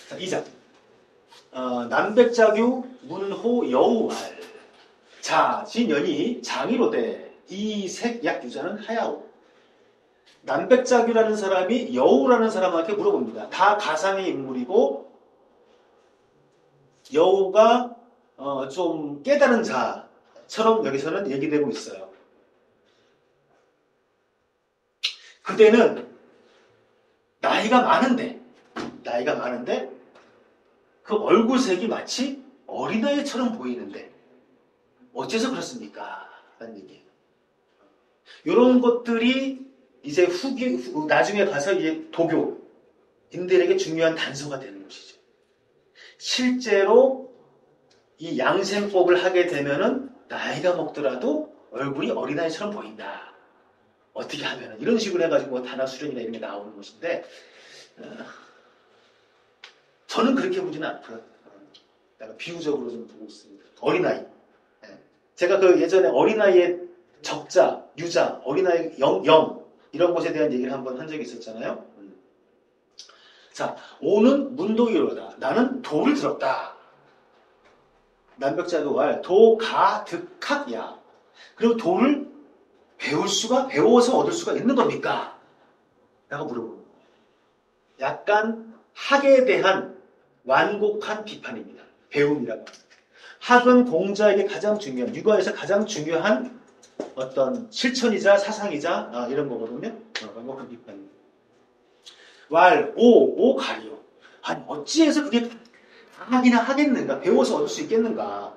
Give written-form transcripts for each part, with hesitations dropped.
자, 2장. 남백자규 문호 여우말. 자, 진연이 장이로되 이색 유자는 하야오. 남백자규라는 사람이 여우라는 사람한테 물어봅니다. 다 가상의 인물이고 여우가 좀 깨달은 자처럼 여기서는 얘기되고 있어요. 그때는 나이가 많은데 그 얼굴색이 마치 어린아이처럼 보이는데 어째서 그렇습니까? 라는 얘기예요. 이런 것들이 이제 나중에 가서 이제 도교인들에게 중요한 단서가 되는 것이죠. 실제로 이 양생법을 하게 되면은 나이가 먹더라도 얼굴이 어린아이처럼 보인다. 어떻게 하면은 이런 식으로 해가지고 단합수련이나 이런 게 나오는 것인데 저는 그렇게 보지는 않고요. 약간 비유적으로 좀 보고 있습니다. 어린아이. 제가 그 예전에 어린아이의 적자, 유자, 어린아이 영 이런 것에 대한 얘기를 한번 한 적이 있었잖아요. 자, 오는 문도이로다. 나는 도를 들었다. 남백자도왈 도가득학야. 그리고 도를 배워서 얻을 수가 있는 겁니까? 라고 물어보는 거예요. 약간 학에 대한 완곡한 비판입니다. 배움이라고. 학은 공자에게 가장 중요한, 육아에서 가장 중요한 어떤 실천이자 사상이자 이런 거거든요. 완곡한 비판입니다. 오 가리요. 아니 어찌해서 그게 하기나 하겠는가? 배워서 얻을 수 있겠는가?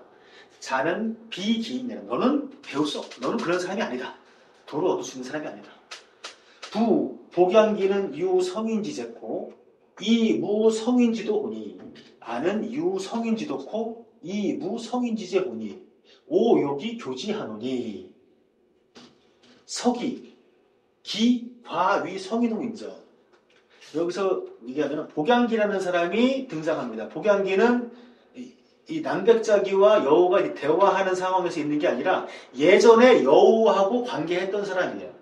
자는 비기인이라. 너는 배울 수 없다. 너는 그런 사람이 아니다. 도를 얻을 수 있는 사람이 아니다. 복양기는 유성인지제코 이무성인지도 오니 아는 유성인지도코 이무성인지제 오니 오욕이 교지하노니 서기 기화위 성인홍인저. 여기서 얘기하면 복양기라는 사람이 등장합니다. 복양기는 이 남백자기와 여우가 대화하는 상황에서 있는 게 아니라 예전에 여우하고 관계했던 사람이에요.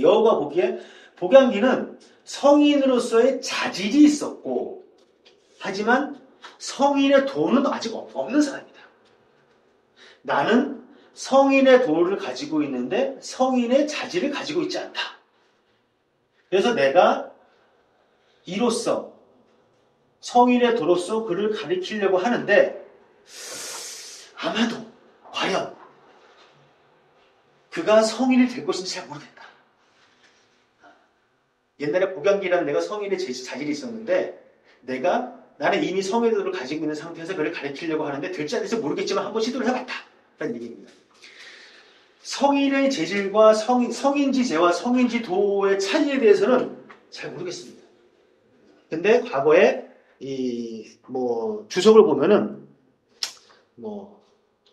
여우가 보기에 복양기는 성인으로서의 자질이 있었고 하지만 성인의 도는 아직 없는 사람이다. 나는 성인의 도를 가지고 있는데 성인의 자질을 가지고 있지 않다. 그래서 내가 이로써 성인의 도로서 그를 가리키려고 하는데 아마도 과연 그가 성인이 될 것인지 잘 모르겠다. 옛날에 복양기라는 내가 성인의 자질이 있었는데 나는 이미 성인의 도를 가지고 있는 상태에서 그를 가리키려고 하는데 될지 안 될지 모르겠지만 한번 시도를 해봤다. 라는 얘기입니다. 성인의 재질과 성인지제와 성인지도의 차이에 대해서는 잘 모르겠습니다. 근데 과거에 주석을 보면은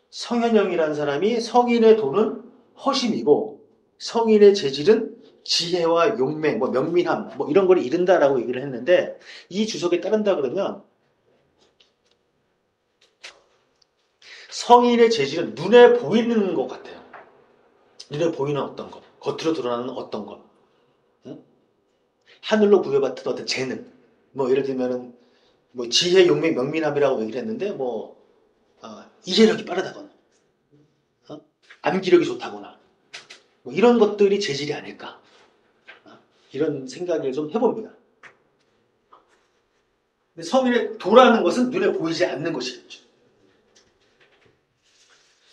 성현영이라는 사람이 성인의 도는 허심이고 성인의 재질은 지혜와 용맹, 명민함 이런 걸 이룬다라고 얘기를 했는데 이 주석에 따른다 그러면 성인의 재질은 눈에 보이는 것 같아요. 눈에 보이는 어떤 것, 겉으로 드러나는 어떤 것, 응? 하늘로 부여받은 어떤 재능, 예를 들면은 지혜, 용맹, 명민함이라고 얘기를 했는데 이해력이 빠르다거나, 암기력이 좋다거나, 이런 것들이 재질이 아닐까, 이런 생각을 좀 해봅니다. 근데 성인의 도라는 것은 눈에 보이지 않는 것이겠죠.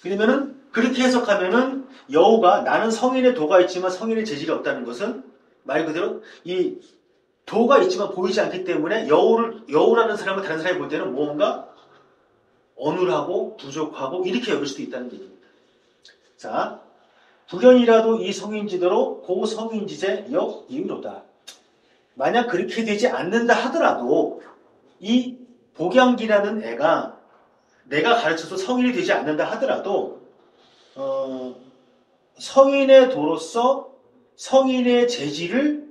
그러면은 그렇게 해석하면은 여우가 나는 성인의 도가 있지만 성인의 재질이 없다는 것은 말 그대로 이 도가 있지만 보이지 않기 때문에 여우라는 사람을 다른 사람이 볼 때는 뭔가 어눌하고 부족하고 이렇게 여길 수도 있다는 얘기입니다. 자, 불연이라도 이 성인지대로 고성인지제 역 이유로다. 만약 그렇게 되지 않는다 하더라도 이 복양기라는 애가 내가 가르쳐서 성인이 되지 않는다 하더라도 성인의 도로서 성인의 재질을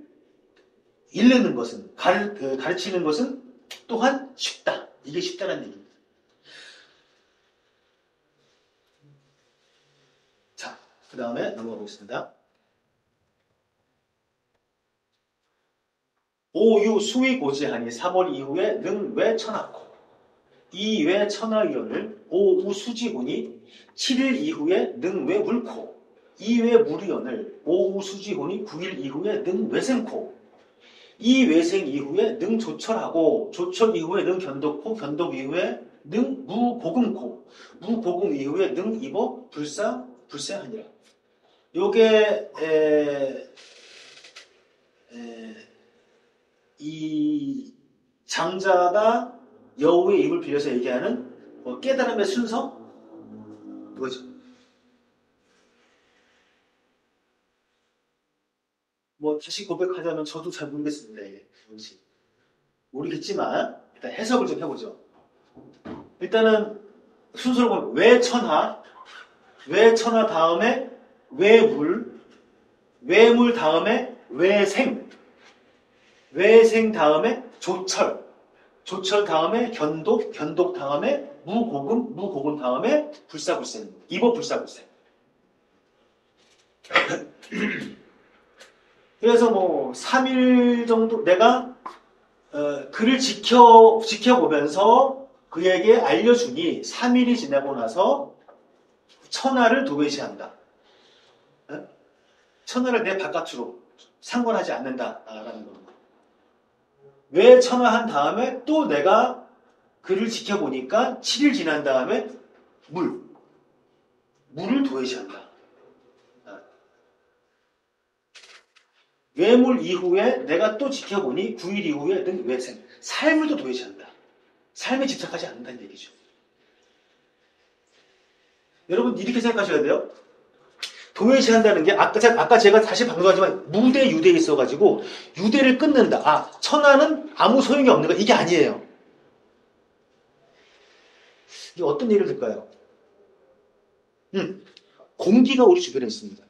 일르는 것은 가르치는 것은 또한 쉽다. 이게 쉽다는 얘기입니다. 자, 그 다음에 넘어가 보겠습니다. 오유 수위 고지하니 3월 이후에 능외 천하코. 이외 천하위원을 오우 수지훈이 7일 이후에 능외 물코. 이외 무리연을 오우 수지훈이 9일 이후에 능외생코. 이외생 이후에 능조철하고 조철 이후에 능견독코. 견독 이후에 능무고금코. 무고금 이후에 능입어 불사하니라. 요게 이 장자가 여우의 입을 빌려서 얘기하는 깨달음의 순서 그거죠. 뭐 다시 고백하자면 저도 잘 모르겠습니다. 이게 뭔지 모르겠지만 일단 해석을 좀 해보죠. 일단은 순서를 보면 외천하 다음에 외물, 외물 다음에 외생, 외생 다음에 조철, 조철 다음에 견독, 견독 다음에 무고금, 무고금 다음에 불사불생, 입어 불사불생. 그래서 뭐 3일 정도 내가 그를 지켜보면서 그에게 알려주니 3일이 지나고 나서 천하를 도외시한다. 천하를 내 바깥으로 상관하지 않는다라는 겁니다. 왜 천하한 다음에 또 내가 그를 지켜보니까 7일 지난 다음에 물을 도외시한다. 외물 이후에 내가 또 지켜보니 9일 이후에 는 외생. 삶을 또 도외시한다. 삶에 집착하지 않는다는 얘기죠. 여러분 이렇게 생각하셔야 돼요. 도외시한다는 게 아까 제가 다시 방송하지만 무대 유대에 있어가지고 유대를 끊는다. 아 천하는 아무 소용이 없는 거 이게 아니에요. 이게 어떤 예를 들까요? 공기가 우리 주변에 있습니다.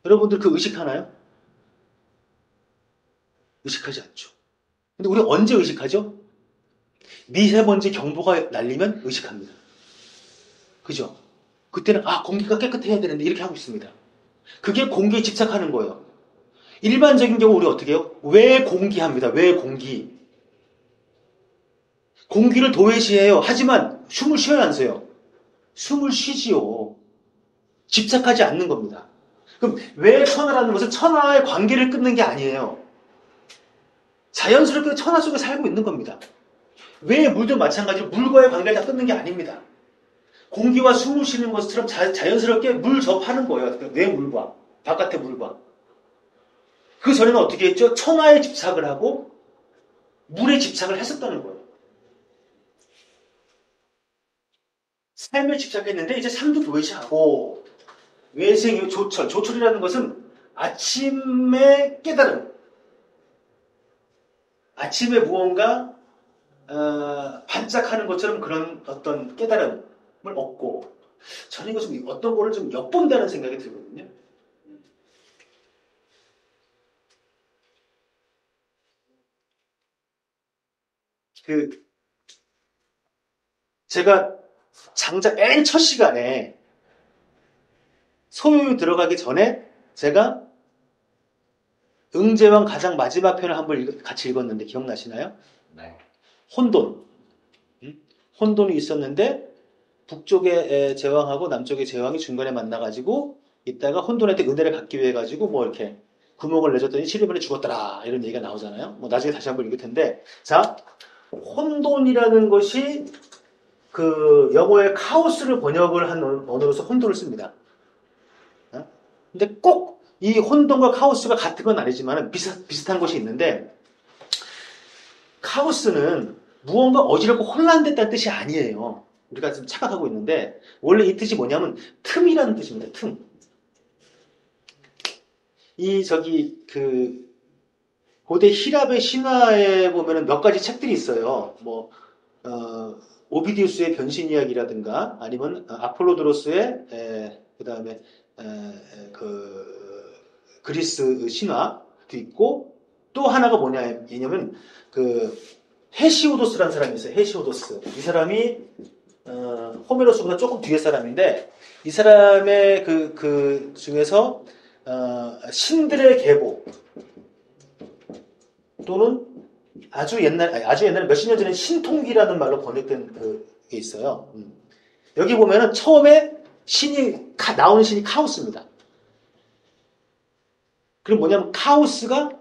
여러분들 그 의식하나요? 의식하지 않죠. 근데 우리 언제 의식하죠? 미세먼지 경보가 날리면 의식합니다. 그죠? 그때는 공기가 깨끗해야 되는데 이렇게 하고 있습니다. 그게 공기에 집착하는 거예요. 일반적인 경우 우리 어떻게 해요? 외공기합니다. 외공기. 공기를 도외시해요. 하지만 숨을 쉬어야 안 쉬어요? 숨을 쉬지요. 집착하지 않는 겁니다. 그럼 왜 천하라는 것은 천하의 관계를 끊는 게 아니에요. 자연스럽게 천하 속에 살고 있는 겁니다. 왜 물도 마찬가지로 물과의 관계를 다 끊는 게 아닙니다. 공기와 숨을 쉬는 것처럼 자연스럽게 물 접하는 거예요. 내 물과 바깥의 물과. 그 전에는 어떻게 했죠? 천하에 집착을 하고 물에 집착을 했었다는 거예요. 삶에 집착했는데 이제 삶도 도외시하고 외생이 조철. 조철이라는 것은 아침의 깨달음. 아침에 무언가 반짝하는 것처럼 그런 어떤 깨달음을 얻고 저는 이거 좀 어떤 거를 좀 엿본다는 생각이 들거든요. 제가 장자 맨 첫 시간에 소요유 들어가기 전에 제가 응제왕 가장 마지막 편을 한번 같이 읽었는데 기억나시나요? 네. 혼돈. 혼돈이 있었는데 북쪽의 제왕하고 남쪽의 제왕이 중간에 만나가지고 있다가 혼돈한테 은혜를 갖기 위해 가지고 뭐 이렇게 구멍을 내줬더니 7일 만에 죽었더라 이런 얘기가 나오잖아요. 뭐 나중에 다시 한번 읽을 텐데 자 혼돈이라는 것이 그 영어의 카오스를 번역을 한 언어로서 혼돈을 씁니다. 근데 꼭 이 혼돈과 카오스가 같은 건 아니지만 비슷한 것이 있는데 카오스는 무언가 어지럽고 혼란됐다는 뜻이 아니에요. 우리가 지금 착각하고 있는데 원래 이 뜻이 뭐냐면 틈이라는 뜻입니다. 틈. 고대 히랍의 신화에 보면은 몇 가지 책들이 있어요. 오비디우스의 변신 이야기라든가 아니면 아폴로드로스의 그다음에 그리스 신화도 있고 또 하나가 뭐냐면 헤시오도스라는 사람이 있어요. 헤시오도스. 이 사람이 호메로스보다 조금 뒤에 사람인데 이 사람의 그 중에서 신들의 계보 또는 아주 옛날에 몇십 년 전에 신통기라는 말로 번역된 게 있어요. 여기 보면은 처음에 나오는 신이 카오스입니다. 그럼 뭐냐면 카오스가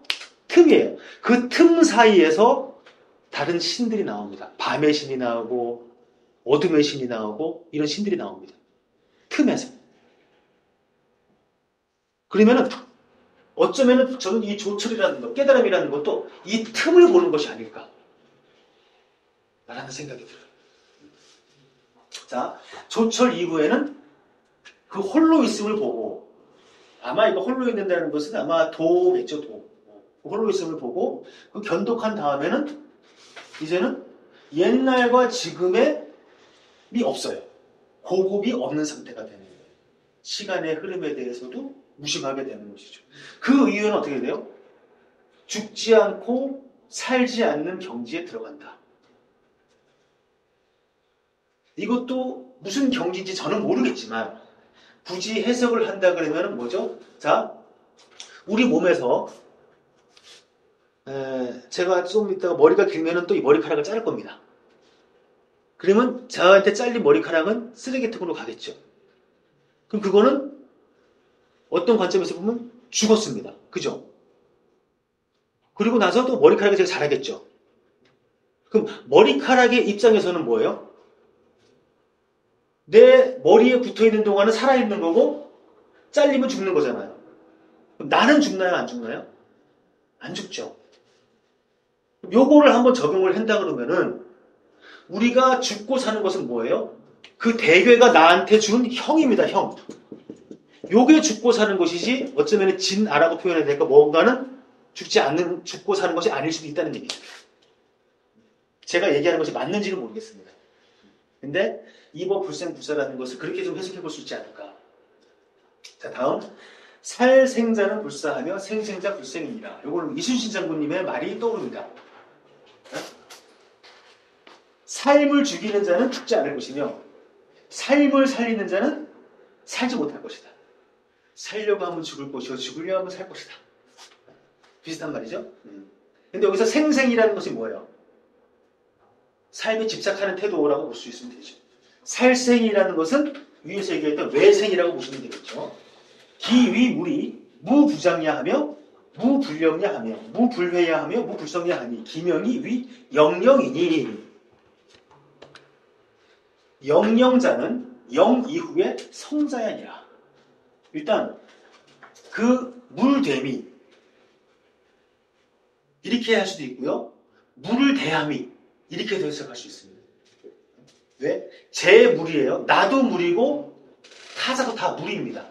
틈이에요. 그 틈 사이에서 다른 신들이 나옵니다. 밤의 신이 나오고 어둠의 신이 나오고 이런 신들이 나옵니다. 틈에서. 그러면은 어쩌면은 저는 이 조철이라는 것, 깨달음이라는 것도 이 틈을 보는 것이 아닐까 라는 생각이 들어요. 자, 조철 이후에는 그 홀로 있음을 보고, 아마 이거 홀로 있는다는 것은 아마 도겠죠, 도. 홀로 있음을 보고 그 견독한 다음에는 이제는 옛날과 지금의 없어요. 고급이 없는 상태가 되는 거예요. 시간의 흐름에 대해서도 무심하게 되는 것이죠. 그 이유는 어떻게 돼요? 죽지 않고 살지 않는 경지에 들어간다. 이것도 무슨 경지인지 저는 모르겠지만 굳이 해석을 한다 그러면 뭐죠? 자, 우리 몸에서 제가 좀 이따가 머리가 길면은 또 이 머리카락을 자를 겁니다. 그러면 저한테 잘린 머리카락은 쓰레기통으로 가겠죠. 그럼 그거는 어떤 관점에서 보면 죽었습니다. 그죠? 그리고 나서 또 머리카락이 제가 자라겠죠. 그럼 머리카락의 입장에서는 뭐예요? 내 머리에 붙어있는 동안은 살아있는 거고 잘리면 죽는 거잖아요. 그럼 나는 죽나요? 안 죽나요? 안 죽죠. 요거를 한번 적용을 한다 그러면은 우리가 죽고 사는 것은 뭐예요? 그 대괴가 나한테 준 형입니다. 형. 요게 죽고 사는 것이지 어쩌면 진아라고 표현해야 될까? 뭔가는 죽고 사는 것이 아닐 수도 있다는 얘기죠. 제가 얘기하는 것이 맞는지는 모르겠습니다. 근데 이법 불생불사라는 것을 그렇게 좀 해석해 볼 수 있지 않을까. 자, 다음. 살생자는 불사하며 생생자 불생이니라. 요거는 이순신 장군님의 말이 떠오릅니다. 삶을 죽이는 자는 죽지 않을 것이며 삶을 살리는 자는 살지 못할 것이다. 살려고 하면 죽을 것이요 죽으려 하면 살 것이다. 비슷한 말이죠. 근데 여기서 생생이라는 것이 뭐예요? 삶에 집착하는 태도라고 볼 수 있으면 되죠. 살생이라는 것은 위에서 얘기했던 외생이라고 보시면 되겠죠. 기위무리 무부장야 하며 무불령야 하며 무불회야 하며 무불성야 하니 기명이 위 영령이니. 영령자는 영 이후에 성자야 아니라. 일단 그 물됨이 이렇게 할 수도 있고요. 물을 대함이 이렇게 해석할 수 있습니다. 왜? 제 물이에요. 나도 물이고 타자도 다 물입니다.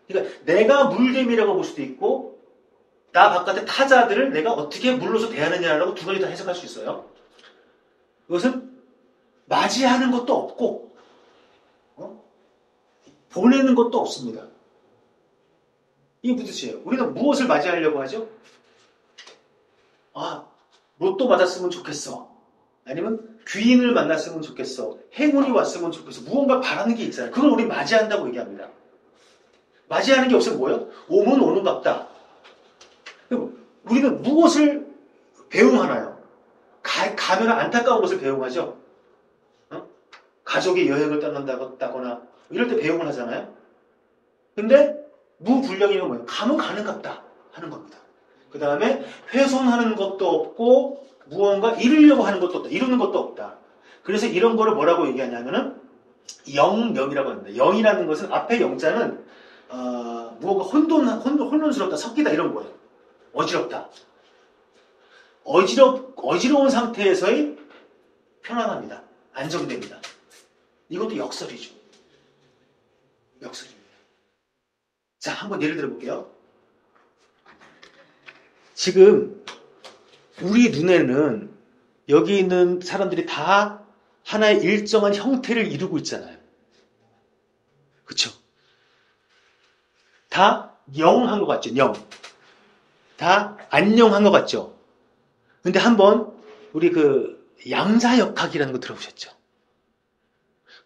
그러니까 내가 물됨이라고 볼 수도 있고 나 바깥의 타자들을 내가 어떻게 물로서 대하느냐라고 두 가지 다 해석할 수 있어요. 이것은 맞이하는 것도 없고 보내는 것도 없습니다. 이게 무슨 뜻이에요? 우리는 무엇을 맞이하려고 하죠? 로또 맞았으면 좋겠어. 아니면 귀인을 만났으면 좋겠어. 행운이 왔으면 좋겠어. 무언가 바라는 게 있잖아요. 그걸 우리 맞이한다고 얘기합니다. 맞이하는 게 없으면 뭐예요? 오면 오는갑다. 우리는 무엇을 배웅하나요? 가면 안타까운 것을 배웅하죠. 가족이 여행을 떠난다거나 이럴 때 배웅을 하잖아요. 근데 무불령이면 뭐예요? 가면 가는갑다 하는 겁니다. 그 다음에 훼손하는 것도 없고 무언가 이루려고 하는 것도 없다. 이루는 것도 없다. 그래서 이런 거를 뭐라고 얘기하냐면은 영이라고 합니다. 영이라는 것은 앞에 영자는 무언가 혼돈스럽다, 섞이다 이런 거예요. 어지럽다. 어지러운 상태에서의 편안합니다. 안정됩니다. 이것도 역설이죠. 역설입니다. 자, 한번 예를 들어 볼게요. 지금 우리 눈에는 여기 있는 사람들이 다 하나의 일정한 형태를 이루고 있잖아요. 그쵸? 다 영한 것 같죠? 영. 다 안녕한 것 같죠? 근데 한번 우리 양자역학이라는 거 들어보셨죠?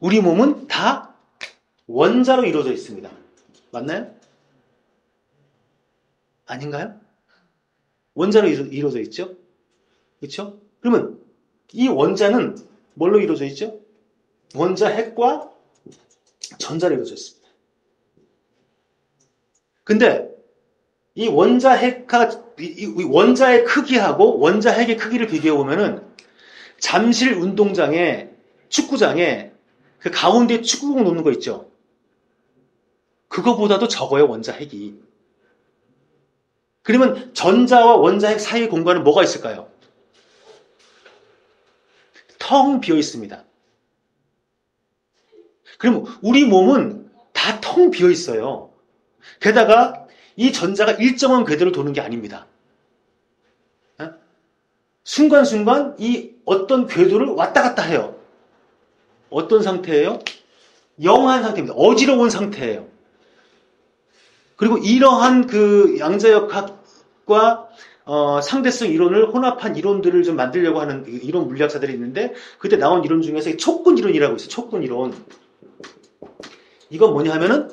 우리 몸은 다 원자로 이루어져 있습니다. 맞나요? 아닌가요? 원자로 이루어져 있죠? 그렇죠? 그러면 이 원자는 뭘로 이루어져 있죠? 원자 핵과 전자로 이루어져 있습니다. 근데 이 원자 핵과 이 원자의 크기하고 원자 핵의 크기를 비교해 보면은 잠실 운동장에 축구장에 그 가운데 축구공 놓는 거 있죠? 그거보다도 적어요, 원자 핵이. 그러면 전자와 원자 핵 사이 공간은 뭐가 있을까요? 텅 비어 있습니다. 그럼 우리 몸은 다 텅 비어 있어요. 게다가 이 전자가 일정한 궤도를 도는 게 아닙니다. 순간순간 이 어떤 궤도를 왔다 갔다 해요. 어떤 상태예요? 영한 상태입니다. 어지러운 상태예요. 그리고 이러한 그 양자역학과 상대성 이론을 혼합한 이론들을 좀 만들려고 하는 이론 물리학자들이 있는데 그때 나온 이론 중에서 촉근 이론이라고 있어요. 촉근 이론. 이건 뭐냐 하면은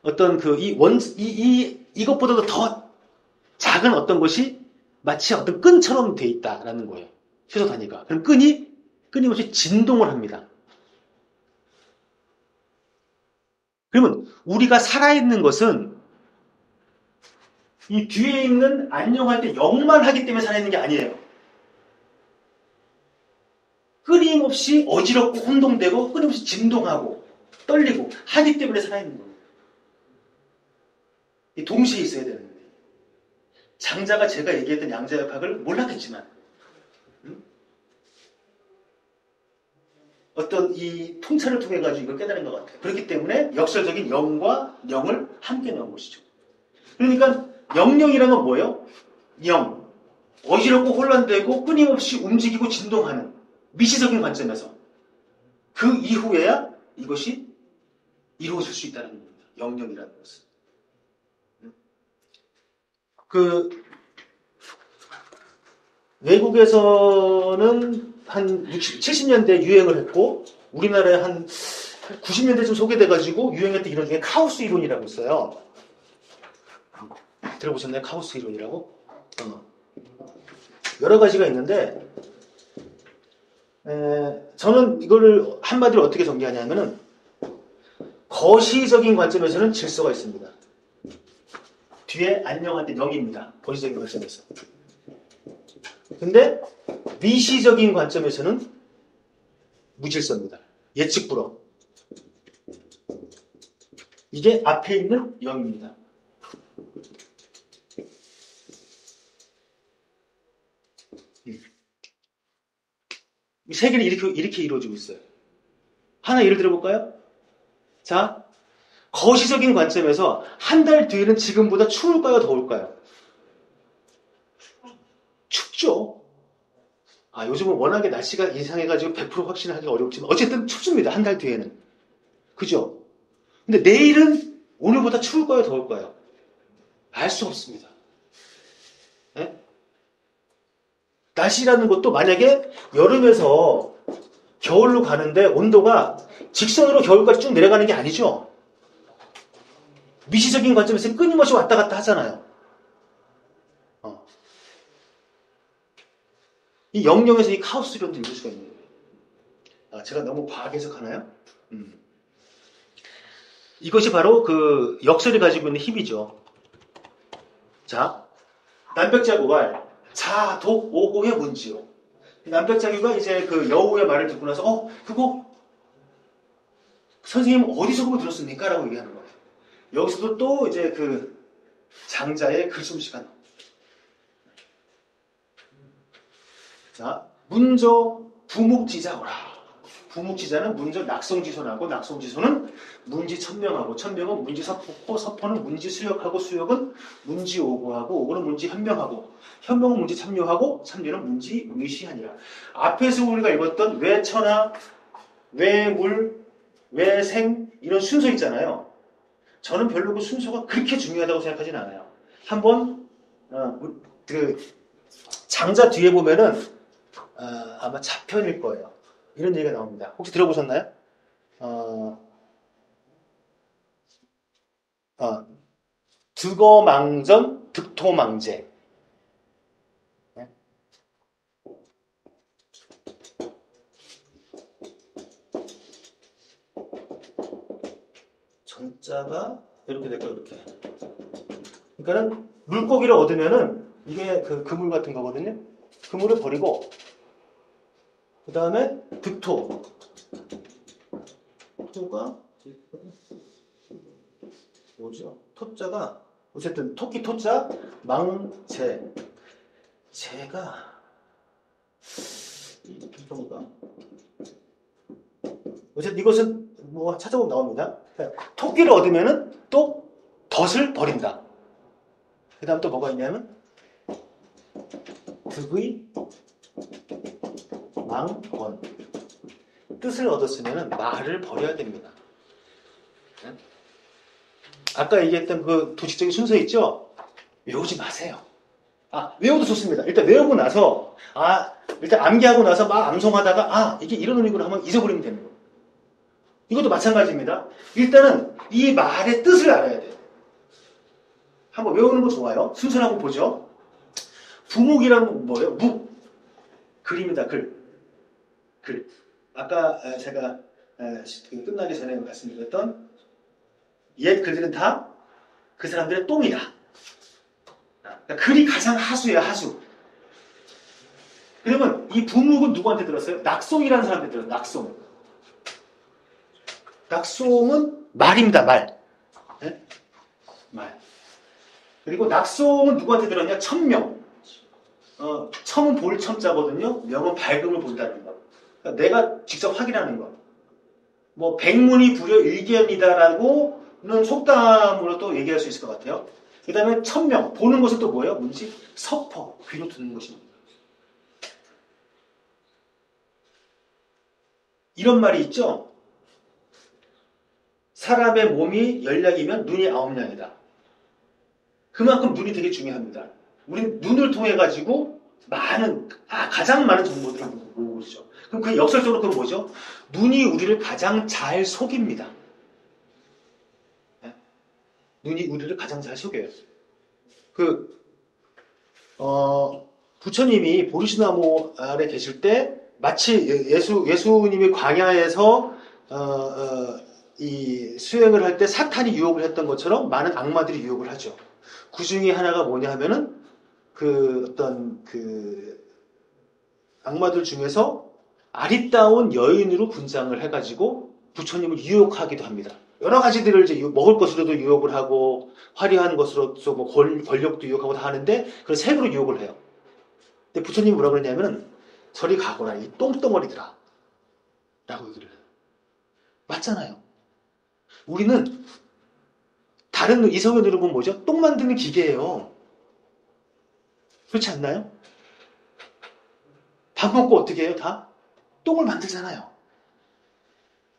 어떤 그 이것보다도 더 작은 어떤 것이 마치 어떤 끈처럼 돼 있다라는 거예요. 최소 단위가. 그럼 끈이 끊임없이 진동을 합니다. 그러면 우리가 살아있는 것은 이 뒤에 있는 안녕할 때 0만 하기 때문에 살아있는 게 아니에요. 끊임없이 어지럽고 혼동되고 끊임없이 진동하고 떨리고 하기 때문에 살아있는 거예요. 동시에 있어야 되는데 장자가 제가 얘기했던 양자역학을 몰랐겠지만 어떤 이 통찰을 통해 가지고 이걸 깨달은 것 같아요. 그렇기 때문에 역설적인 0과 0을 함께 넣은 것이죠. 그러니까 영영이라는 건 뭐예요? 영. 어지럽고 혼란되고 끊임없이 움직이고 진동하는 미시적인 관점에서 그 이후에야 이것이 이루어질 수 있다는 겁니다. 영영이라는 것은. 그 외국에서는 한 70년대 유행을 했고 우리나라에 한 90년대쯤 소개돼가지고 유행했던 이론 중에 카오스 이론이라고 있어요. 들어보셨나요? 카오스 이론이라고? 여러 가지가 있는데 저는 이걸 한마디로 어떻게 정리하냐면은 거시적인 관점에서는 질서가 있습니다. 뒤에 안녕할 때 0입니다. 거시적인 관점에서. 근데 미시적인 관점에서는 무질서입니다. 예측 불허. 이게 앞에 있는 0입니다. 이 세계는 이렇게 이루어지고 있어요. 하나 예를 들어볼까요? 자, 거시적인 관점에서 한 달 뒤에는 지금보다 추울까요? 더울까요? 춥죠. 요즘은 워낙에 날씨가 이상해가지고 100% 확신하기가 어렵지만 어쨌든 춥습니다. 한 달 뒤에는. 그죠? 근데 내일은 오늘보다 추울까요? 더울까요? 알 수 없습니다. 네? 날씨라는 것도 만약에 여름에서 겨울로 가는데 온도가 직선으로 겨울까지 쭉 내려가는 게 아니죠. 미시적인 관점에서 끊임없이 왔다 갔다 하잖아요. 이 영영에서 이 카오스 이론도 읽을 수가 있는 거예요. 제가 너무 과하게 해석하나요? 이것이 바로 그 역설이 가지고 있는 힘이죠. 자, 남백자구가 자독 오고의 문지요. 남백자구가 이제 그 여우의 말을 듣고 나서 그거 선생님 어디서 그거 들었습니까? 라고 얘기하는 거예요. 여기서도 또 이제 그 장자의 글솜씨가 나옵니다. 자, 문저 부묵지자오라. 부묵지자는 문저 낙성지손하고 낙성지손은 문지천명하고 천명은 문지서포고 서포는 문지수역하고 수역은 문지오고하고 오고는 문지현명하고 현명은 문지참요하고 참요는 문지의시하니라. 앞에서 우리가 읽었던 외천하, 외물, 외생 이런 순서 있잖아요. 저는 별로 그 순서가 그렇게 중요하다고 생각하진 않아요. 한번 그 장자 뒤에 보면은 아마 자편일 거예요. 이런 얘기가 나옵니다. 혹시 들어보셨나요? 득어망전, 득토망제. 강자가 이렇게 될 거예요. 이렇게. 그러니까는 물고기를 얻으면은 이게 그 그물 같은 거거든요. 그물을 버리고 그 다음에 득토. 토가 뭐죠? 토자가 어쨌든 토끼 토자 망재. 재가 이건가? 어쨌든 이것은 뭐 찾아보면 나옵니다. 토끼를 얻으면은 또 덫을 버린다. 그 다음 또 뭐가 있냐면 득의 망권. 뜻을 얻었으면 말을 버려야 됩니다. 아까 얘기했던 그 도식적인 순서 있죠? 외우지 마세요. 외워도 좋습니다. 일단 외우고 나서, 일단 암기하고 나서 막 암송하다가, 이게 이런 의미구나 하면 잊어버리면 되는 거예요. 이것도 마찬가지입니다. 일단은 이 말의 뜻을 알아야 돼요. 한번 외우는 거 좋아요. 순서를 한번 보죠. 부묵이란 건 뭐예요? 묵. 글입니다. 글. 아까 제가 끝나기 전에 말씀드렸던 옛 글들은 다 그 사람들의 똥이다. 그러니까 글이 가장 하수예요. 하수. 그러면 이 부묵은 누구한테 들었어요? 낙송이라는 사람한테 들었어요. 낙송. 낙송은 말입니다. 말. 네? 말. 그리고 낙송은 누구한테 들었냐? 천명. 첨은 볼 첨자거든요. 명은 밝음을 본다는 거. 그러니까 내가 직접 확인하는 거. 뭐 백문이 불여 일견이다라고는 속담으로 또 얘기할 수 있을 것 같아요. 그 다음에 천명. 보는 것은 또 뭐예요? 뭔지? 서퍼. 귀로 듣는 것입니다. 이런 말이 있죠? 사람의 몸이 10량이면 눈이 9량이다. 그만큼 눈이 되게 중요합니다. 우린 눈을 통해 가지고 가장 많은 정보들을 보고 있죠. 그럼 그 역설적으로 그건 뭐죠? 눈이 우리를 가장 잘 속입니다. 네? 눈이 우리를 가장 잘 속여요. 부처님이 보르시나무 아래 계실 때 마치 예수님이 광야에서 이 수행을 할 때 사탄이 유혹을 했던 것처럼 많은 악마들이 유혹을 하죠. 그 중에 하나가 뭐냐 하면은 악마들 중에서 아리따운 여인으로 분장을 해가지고 부처님을 유혹하기도 합니다. 여러 가지들을 이제 먹을 것으로도 유혹을 하고 화려한 것으로도 뭐 권력도 유혹하고 다 하는데 그걸 색으로 유혹을 해요. 근데 부처님이 뭐라 그러냐면은 저리 가거라 이 똥덩어리들아 라고 얘기를 해요. 맞잖아요. 우리는 다른 이성의 눈으로 보면 뭐죠? 똥 만드는 기계예요. 그렇지 않나요? 밥 먹고 어떻게 해요? 다 똥을 만들잖아요.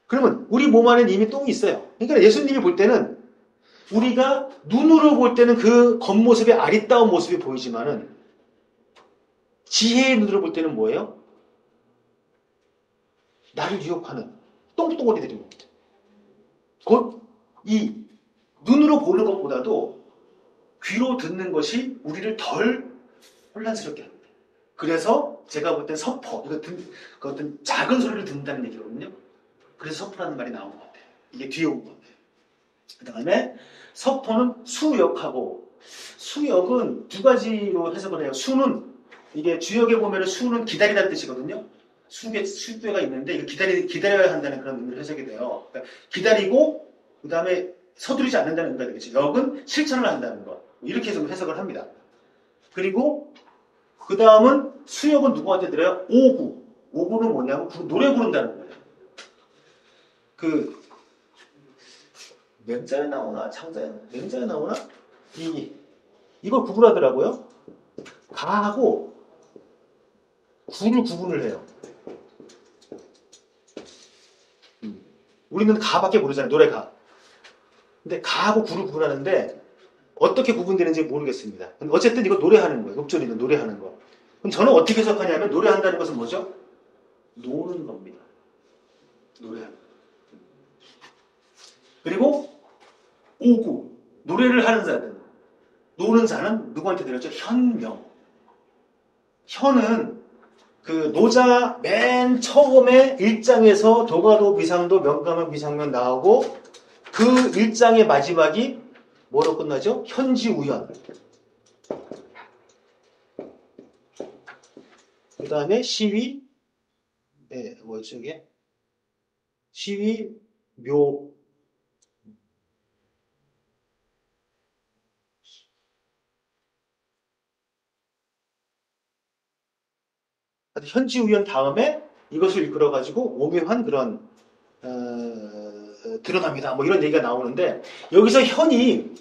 그러면 우리 몸 안에 이미 똥이 있어요. 그러니까 예수님이 볼 때는 우리가 눈으로 볼 때는 그 겉모습의 아리따운 모습이 보이지만은 지혜의 눈으로 볼 때는 뭐예요? 나를 유혹하는 똥덩어리들입니다. 곧 이 눈으로 보는 것보다도 귀로 듣는 것이 우리를 덜 혼란스럽게 합니다. 그래서 제가 볼 땐 서퍼, 그 어떤 작은 소리를 듣는다는 얘기거든요. 그래서 서퍼라는 말이 나온 것 같아요. 이게 뒤에 온 것 같아요. 그 다음에 서퍼는 수역하고 수역은 두 가지로 해석을 해요. 수는 이게 주역에 보면 수는 기다리다는 뜻이거든요. 수괴가 있는데 이거 기다려야 한다는 그런 의미로 해석이 돼요. 그러니까 기다리고 그 다음에 서두르지 않는다는 의미가 되겠죠. 역은 실천을 한다는 것. 이렇게 좀 해석을 합니다. 그리고 그 다음은 수역은 누구한테 들어요? 오구. 오구는 뭐냐면 노래 부른다는 거예요. 맹자에 나오나 맹자에 나오나? 이걸 구분하더라고요. 가하고 구를 구분을 해요. 우리는 가밖에 모르잖아요. 노래 가. 근데 가하고 구를 구분하는데 어떻게 구분되는지 모르겠습니다. 어쨌든 이거 노래하는 거예요. 욕조리는 노래하는 거. 그럼 저는 어떻게 해석하냐면 노래한다는 것은 뭐죠? 노는 겁니다. 노래하는 거. 그리고 오구. 노래를 하는 자들. 노는 자는 누구한테 들었죠? 현명. 현은 노자 맨 처음에 1장에서 도가도 비상도 명가명 비상명 나오고 그 1장의 마지막이 뭐로 끝나죠? 현지우연. 그 다음에 시위, 뭐였죠, 이게? 시위, 묘, 현지우연 다음에 이것을 이끌어가지고 오묘한 그런, 드러납니다. 뭐 이런 얘기가 나오는데, 여기서 현이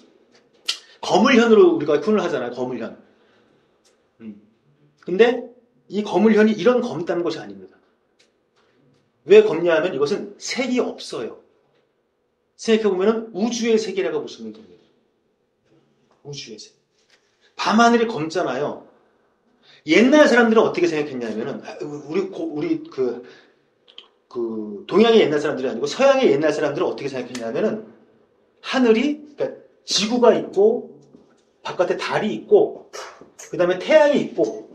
거물현으로 우리가 표현을 하잖아요, 거물현. 근데 이 거물현이 이런 검다는 것이 아닙니다. 왜 검냐 하면 이것은 색이 없어요. 생각해보면 우주의 색이라고 보시면 됩니다. 우주의 색. 밤하늘이 검잖아요. 옛날 사람들은 어떻게 생각했냐면은, 우리 동양의 옛날 사람들이 아니고 서양의 옛날 사람들은 어떻게 생각했냐면은, 하늘이, 그러니까 지구가 있고, 바깥에 달이 있고, 그 다음에 태양이 있고,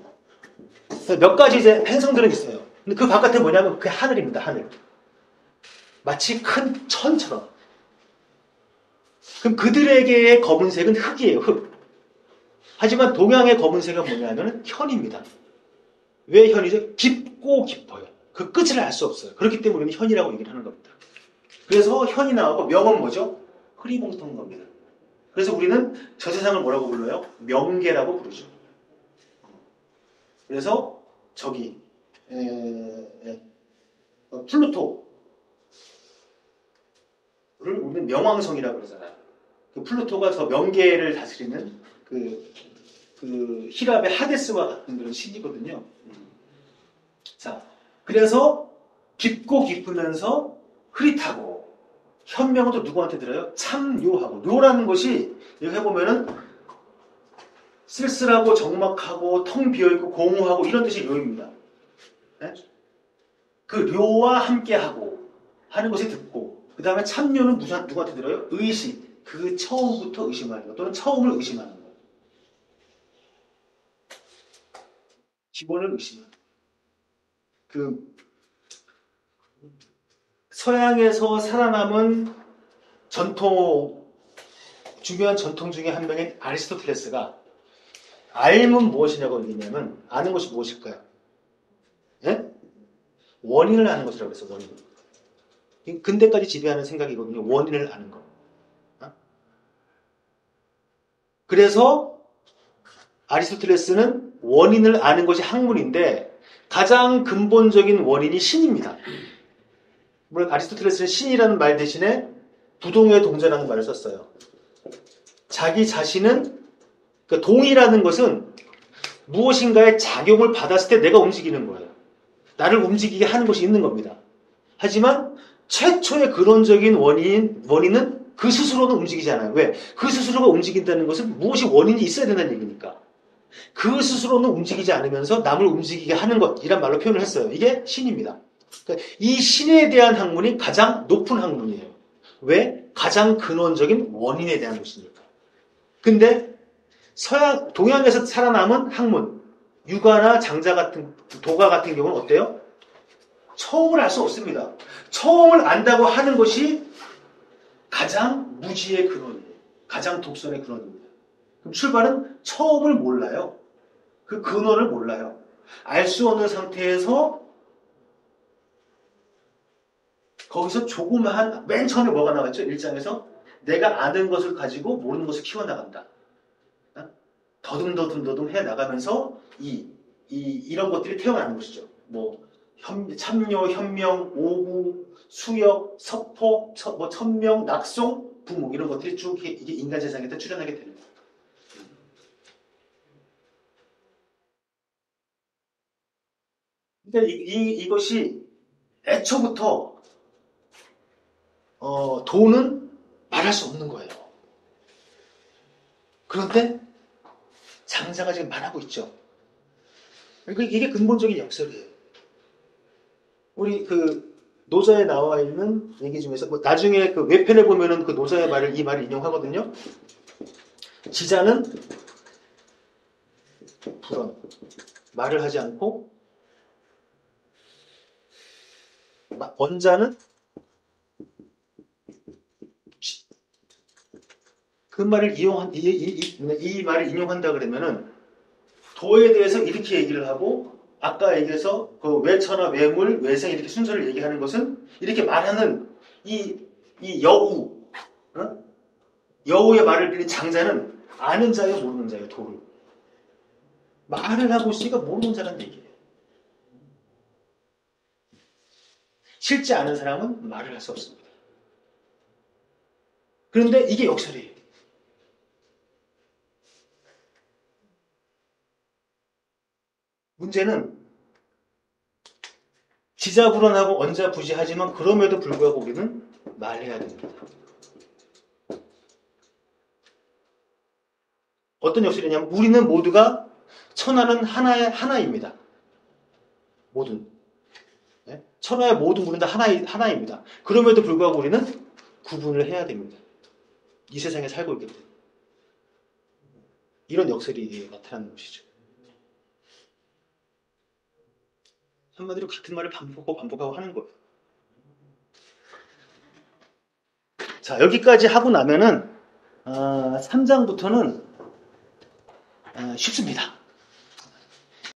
몇 가지 이제 행성들은 있어요. 근데 그 바깥에 뭐냐면 그게 하늘입니다, 하늘. 마치 큰 천처럼. 그럼 그들에게의 검은색은 흙이에요, 흙. 하지만 동양의 검은색은 뭐냐면 현입니다. 왜 현이죠? 깊고 깊어요. 그 끝을 알 수 없어요. 그렇기 때문에 우리는 현이라고 얘기를 하는 겁니다. 그래서 현이 나오고 명은 뭐죠? 흐리멍텅한 겁니다. 그래서 우리는 저 세상을 뭐라고 불러요? 명계라고 부르죠. 그래서 저기 플루토를 우리는 명왕성이라고 그러잖아요. 그 플루토가 저 명계를 다스리는 그 히랍의 하데스와 같은 그런 신이거든요. 자, 그래서 깊고 깊으면서 흐릿하고 현명은 또 누구한테 들어요? 참요하고. 요라는 것이 여기 해보면은 쓸쓸하고 적막하고 텅 비어있고 공허하고 이런 뜻이 료입니다. 네? 그 료와 함께하고 하는 것이 듣고, 그 다음에 참요는 누구한테 들어요? 의식. 그 처음부터 의심하는 것 또는 처음을 의심하는 것. 기본을 의심하는 것. 그 서양에서 살아남은 중요한 전통 중에 한 명인 아리스토텔레스가 알면 무엇이냐고 얘기했냐면, 아는 것이 무엇일까요? 예? 원인을 아는 것이라고 그랬어, 원인. 근대까지 지배하는 생각이거든요. 원인을 아는 것. 그래서 아리스토텔레스는 원인을 아는 것이 학문인데 가장 근본적인 원인이 신입니다. 물론 아리스토텔레스는 신이라는 말 대신에 부동의 동자라는 말을 썼어요. 자기 자신은, 그러니까 동이라는 것은 무엇인가의 작용을 받았을 때 내가 움직이는 거예요. 나를 움직이게 하는 것이 있는 겁니다. 하지만 최초의 근원적인 원인은 그 스스로는 움직이지 않아요. 왜? 그 스스로가 움직인다는 것은 무엇이 원인이 있어야 된다는 얘기니까. 그 스스로는 움직이지 않으면서 남을 움직이게 하는 것이란 말로 표현을 했어요. 이게 신입니다. 그러니까 이 신에 대한 학문이 가장 높은 학문이에요. 왜? 가장 근원적인 원인에 대한 것이니까. 근데 동양에서 살아남은 학문, 유가나 장자 같은, 도가 같은 경우는 어때요? 처음을 알 수 없습니다. 처음을 안다고 하는 것이 가장 무지의 근원이에요. 가장 독선의 근원입니다. 그럼 출발은 처음을 몰라요. 그 근원을 몰라요. 알 수 없는 상태에서 거기서 조그마한, 맨 처음에 뭐가 나왔죠? 1장에서 내가 아는 것을 가지고 모르는 것을 키워나간다. 더듬 해나가면서 이런 것들이 태어나는 것이죠. 뭐 참요, 현명, 오구, 수역, 서포, 천명, 낙송, 부목 이런 것들이 쭉 이게 인간 세상에 출현하게 됩니다. 근데 이것이 애초부터 도는 말할 수 없는 거예요. 그런데 장자가 지금 말하고 있죠. 그러니까 이게 근본적인 역설이에요. 우리 노자에 나와 있는 얘기 중에서 나중에 외편에 보면은 노자의 이 말을 인용하거든요. 지자는 불언, 말을 하지 않고 언자는 그 말을 이 말을 인용한다 그러면은 도에 대해서 이렇게 얘기를 하고 아까 얘기해서 그 외처나 외물, 외생 이렇게 순서를 얘기하는 것은 이렇게 말하는 이 여우, 어? 여우의 말을 빌린 장자는 아는 자예요, 모르는 자예요, 도를. 말을 하고 있으니까 모르는 자란 얘기예요. 실제 아는 사람은 말을 할 수 없습니다. 그런데 이게 역설이에요. 문제는 지자불언하고 언자부지하지만 그럼에도 불구하고 우리는 말해야 됩니다. 어떤 역설이냐면 우리는 모두가 천하는 하나입니다. 모든. 네? 천하의 모든 우리는 다 하나입니다. 그럼에도 불구하고 우리는 구분을 해야 됩니다. 이 세상에 살고 있기 때문에. 이런 역설이 나타나는 것이죠. 한마디로 같은 말을 반복하고 하는 거예요. 자, 여기까지 하고 나면은 3장부터는 쉽습니다.